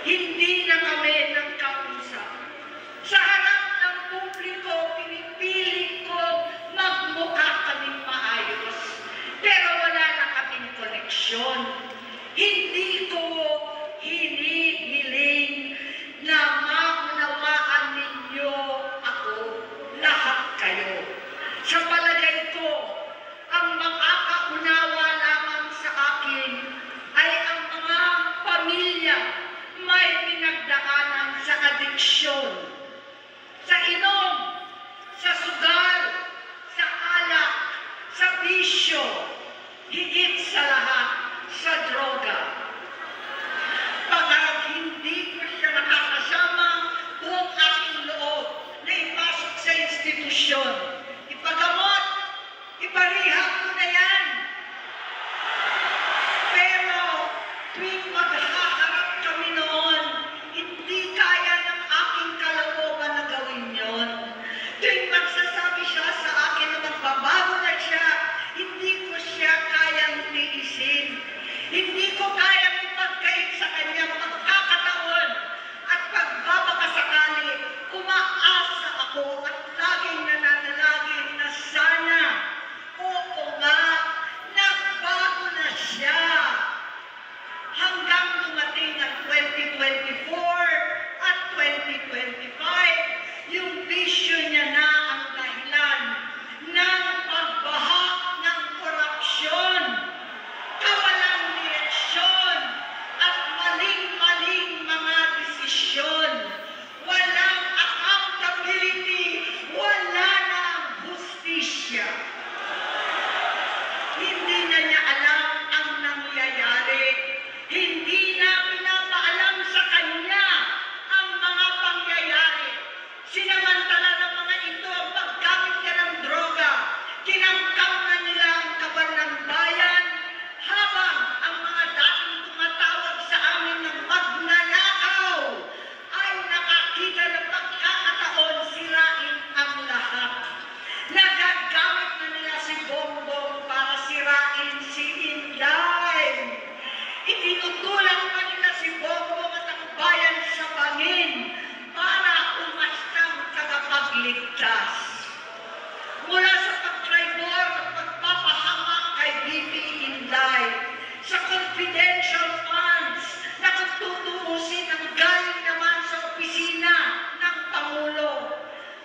Hindi na kami nagkausap. Sa harap ng publiko, pinipilit ko magmukha kaming maayos. Pero wala na kaming koneksyon. Hindi ko hinihiling na maunawaan ninyo ako, lahat kayo. Sa palagay ko, ang makakaunawa lamang sa akin ay ang mga pamilya may pinagdaanan sa adiksyon, sa inom, sa sugal, sa alak, sa bisyo, higit sa lahat, sa droga. Pagkat hindi ko siya nakakasama, buong aking loob na ipasok sa institusyon. Ipagamot, iparihab ko na yan. Pero tuwing maghaharap kami noon, hindi kaya ng aking kalooban na gawin yon. Tuwing magsasabi siya sa akin na magbabago na siya, hindi ko siya kayang tiisin. Hindi ko kayang ipagkait sa kanyang pagkakataon at pagbabakasakali, umaasa ako at laging nananalangin na sana, oo nga, nagbago na siya. Hanggang dumating ang 2024 at 2025, yung bisyo niya na ang dahilan ng pagbaha ng korupsyon, kawalang direksyon, at maling-maling mga desisyon. Walang accountability, wala nang hustisya. Hindi na niya alam ang nangyayari. Hindi na pinapaalam sa kanya ang mga pangyayari. Sinamantala ng mga ito ang paggamit niya ng droga. Kinangkam na nila ang kaban ng bayan, habang ang mga dating tumatawag sa amin ng magnanakaw ay nakakita ng pagkakataon sirain ang lahat. Nagagamit na nila si Bongbong para sirain si Inday. Itinutulak pa nila si Bongbong at ang bayan sa bangin para umastang tagapagligtas. Mula sa pagtraidor at pagpapahamak kay BP Inday, sa confidential funds na tutuusin ang galing naman sa opisina ng Pangulo,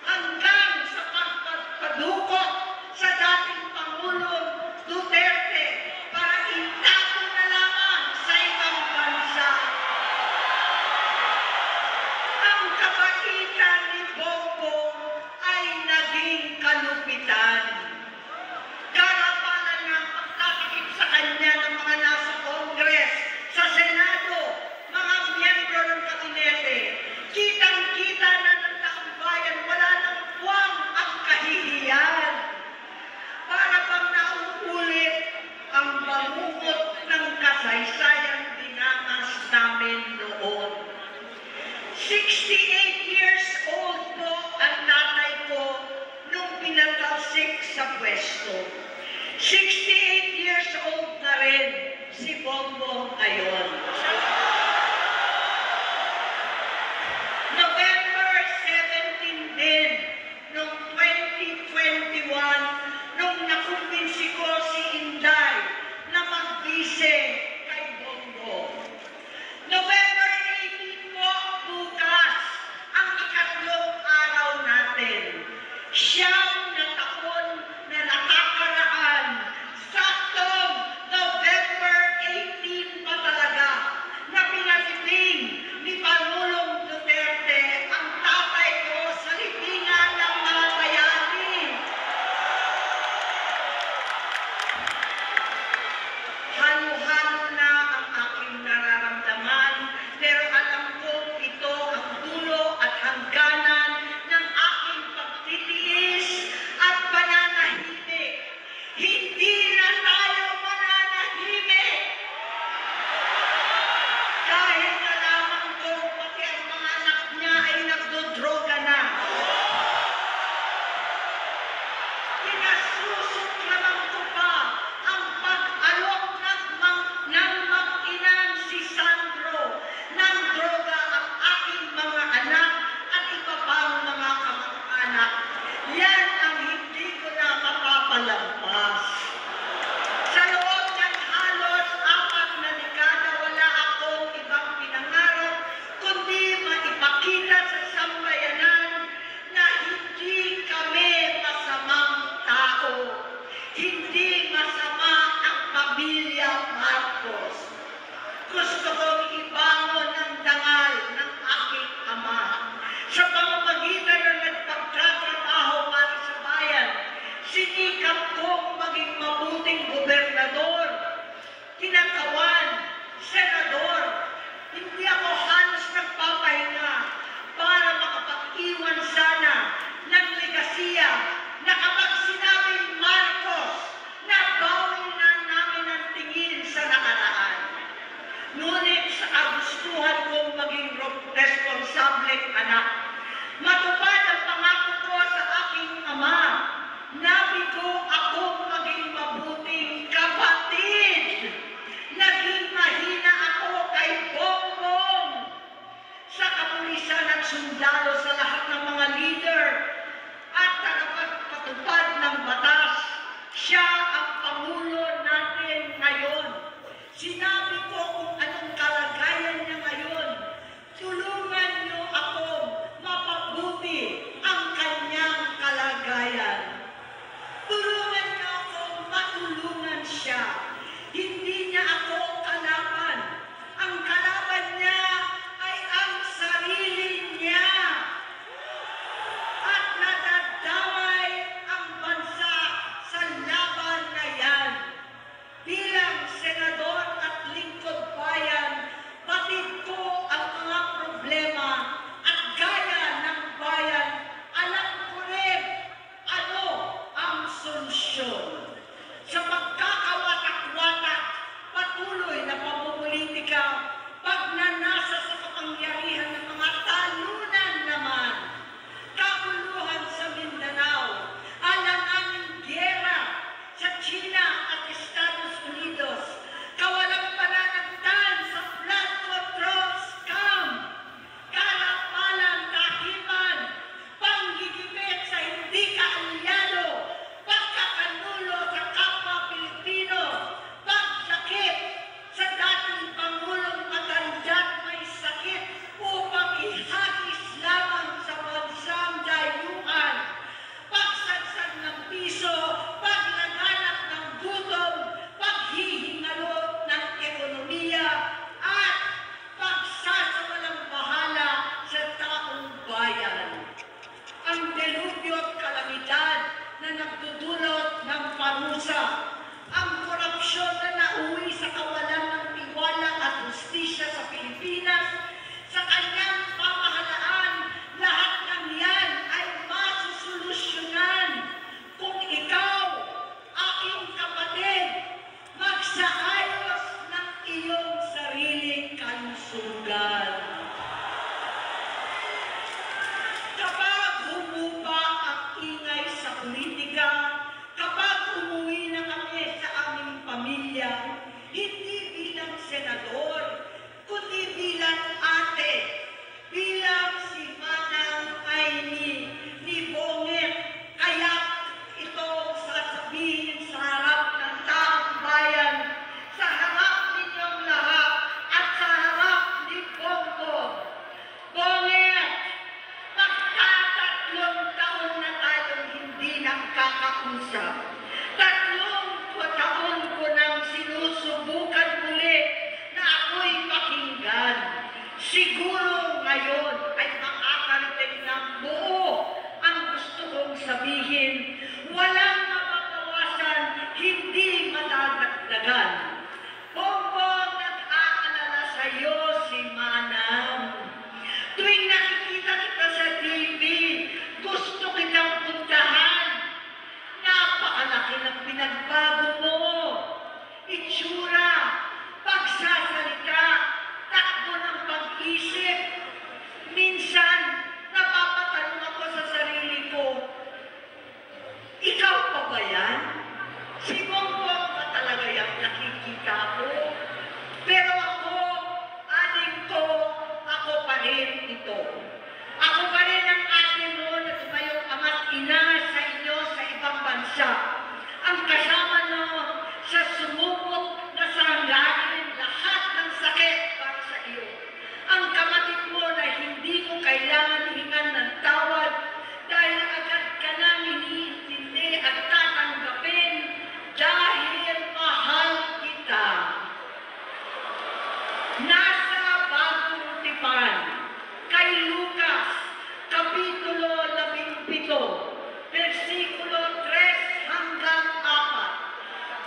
hanggang sa pagpadukot sa dating Pangulong Duterte para itago na lamang sa ibang bansa. Ang kabaitan ni Bongbong ay naging kalupitan. Karapalan ng pagtatakip sa kanya ng mga nasa Congress, sa Senado, mga miyembro ng kabinete. Kitang-kita na ng taong bayan, wala nang puwang ang kahihiyan. Para bang nauulit ang bangungot ng kasaysayang dinanas namin noon. 68 years old po ang tatay ko nung pinatalsik sa pwesto. 68 years old na rin si Bongbong ngayon. November 17 din, noong 2021, nung nakumbinsi ko si Inday na magbise kay Bongbong. November 18 po, bukas, ang ikatlong araw natin. Siyam na taon na nakakaraan, saktong November 18 pa talaga, sundalo, sa lahat ng mga leader at tagapagpatupad ng batas. Siya ang Pangulo natin ngayon. Sinabi ko kung anong kalagayan niya ngayon. Tulungan niyo ako mapabuti ang kanyang kalagayan. Tulungan niyo ako matulungan siya. Hindi niya ako kalaban. Ang kalaban niya ay ang sarili niya. At nadadamay ang bansa sa laban na yan. Bilang senador at lingkod bayan, batid ko ang mga problema at gaya ng bayan, alam ko rin ano ang solusyon. Sa pagkakawatak-watak, patuloy na pamumulitika, pagnanasa sa kapangyarihan ng mga talunan naman, kabuluhan sa Mindanao, alanganing giyera sa China at Estados Unidos, kawalang pananagtan sa flood control scam, kalapalan, kahiman, panggigipit sa hindi kaalyado, pagkakanulo sa kapwa Pilipino, pagsakit sa dating Pangulong matandang may sakit upang ihagis lamang sa bansang dayuhan, pagsagsag ng piso, paglaganap ng gutom, paghihingalo ng ekonomiya, at pagsasawalang bahala sa taong bayan. Ang delubyo at kalamidad na nagdudulot ng parusa, ang korupsyon na nauwi sa kawalan ng tiwala at hustisya sa Pilipinas, sa kanyang pamahalaan, lahat ng yan ay masusolusyonan kung ikaw, aking kapatid, magsaayos ng iyong sariling kalusugan. Kapag humupa ang ingay sa politika, kapag umuwi na kami sa aming pamilya, hindi bilang senador, kundi bilang ate, bilang si Manang Aimee ni Bonget, kaya ito sasabihin sa harap ng taong bayan, sa harap ninyong lahat, at sa harap ni Bongbong. Bonget, magtatatlong taon na tayong hindi nagkakausap. 3 taon ko nang sinusubukan muli na ako'y pakinggan. Siguro ngayon ay makakarating ng buo ang gusto kong sabihin. Walang mababawasan, hindi madadagdagan. Bongbong, nag-aalala sa iyo si Manang. Tuwing nakikita kita sa TV, gusto kitang puntahan. Napakalaki ng pinagbago mo. Itsura, pagsasalita, takbo ng pag-isip. Minsan, napapatanong ako sa sarili ko, ikaw pa ba yan? Si Bongbong ba talaga yung nakikita ko? Pero ako, aling ko, ako pa rin ito. Ako pa rin ang ate mo na tumayong ama't ina sa inyo sa ibang bansa. Ang kasama nyo sa sumubok na saranglain lahat ng sakit para sa iyo. Ang kapatid mo na hindi mo kailangan hingan ng tawad dahil agad ka nang iniintindi at tatanggapin dahil mahal kita. Nasa Bagong Tipan, kay Lucas, Kapitulo 17, versikulo 3 hanggang 4.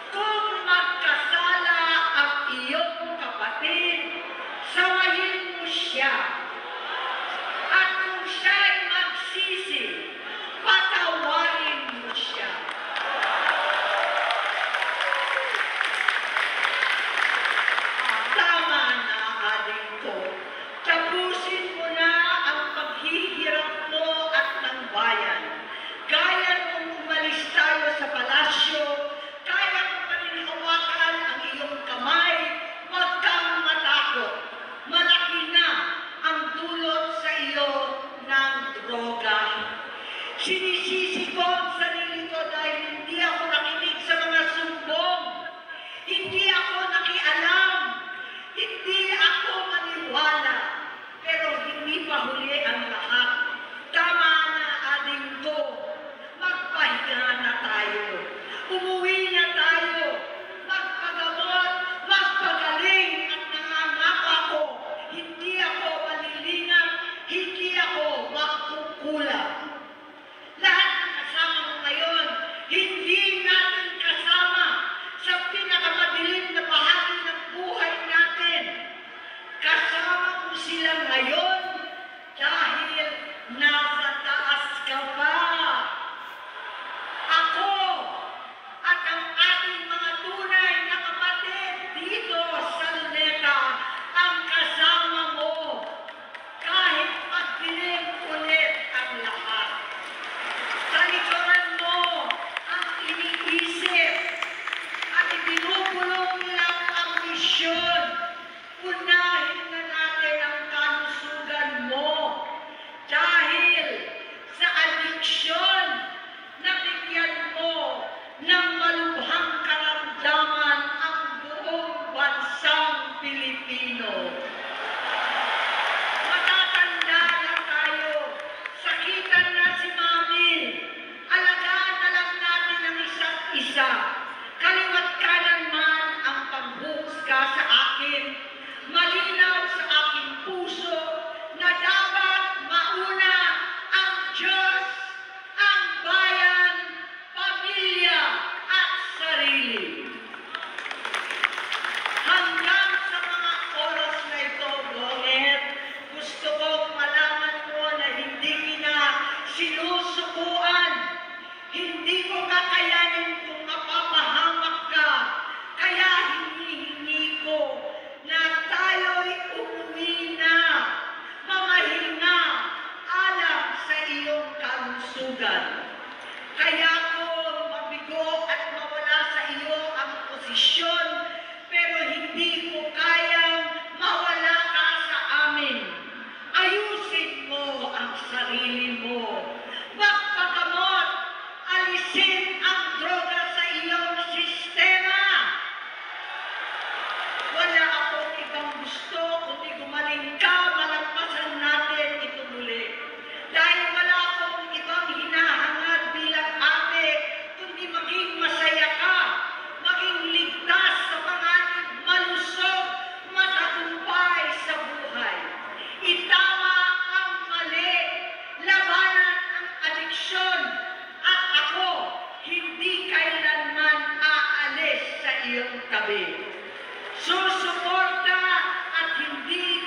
Kung magkasala ang iyong kapatid, sawayin mo siya. At kung siya'y magsisi, patawarin mo siya. Tama na, aling ko. Tapusin mo na ang paghihirap mo at ng bayan. Gaya nung umalis tayo sa palasyo, kaya mo pa rin hawakan ang iyong kamay, huwag kang matakot. Malaki na ang sila ngayon dahil nasa taas ka pa. Ako at ang ating mga tunay na kapatid dito sa Luneta ang kasama mo kahit magdilim ulit ang lahat. Sa likuran mo ang iniisip at ibinubulong lang ang misyon. Unahin na natin ang kalusugan mo dahil sa adiksyon na bigyan mo ng malubhang karamdaman ang buong bansang Pilipino. Matatanda na tayo, sakitan na si Mami, alagaan na lang natin ang isa't isa. Kaliwat kanan man ang panghuhusga sa akin, malinaw sa aking puso na dapat mauna ang Diyos, ang bayan, pamilya at sarili. Hanggang sa mga oras na ito, Gomet, gusto kong malaman mo na hindi kita sinusukuan. Hindi ko kakayanin kung mapapahamak ka. Kaya hinihingi ko na tayo'y umuwi na, mamahinga alang sa iyong kalusugan. Kaya ko mabigo at mawala sa iyo ang posisyon, pero hindi ko kayang mawala ka sa amin. Ayusin mo ang sarili mo. Magpagamot, alisin ang droga sa iyong sistema. Wala akong ibang gusto kundi gumaling ka, malagpasan natin ito muli. Dahil wala akong ibang hinahangad bilang ate, kundi maging masaya ka, maging ligtas sa panganib, malusog, matagumpay sa buhay. Itama ang mali, labanan ang adiksyon, at ako hindi kailanman aalis sa iyong tabi. Susuporta at hindi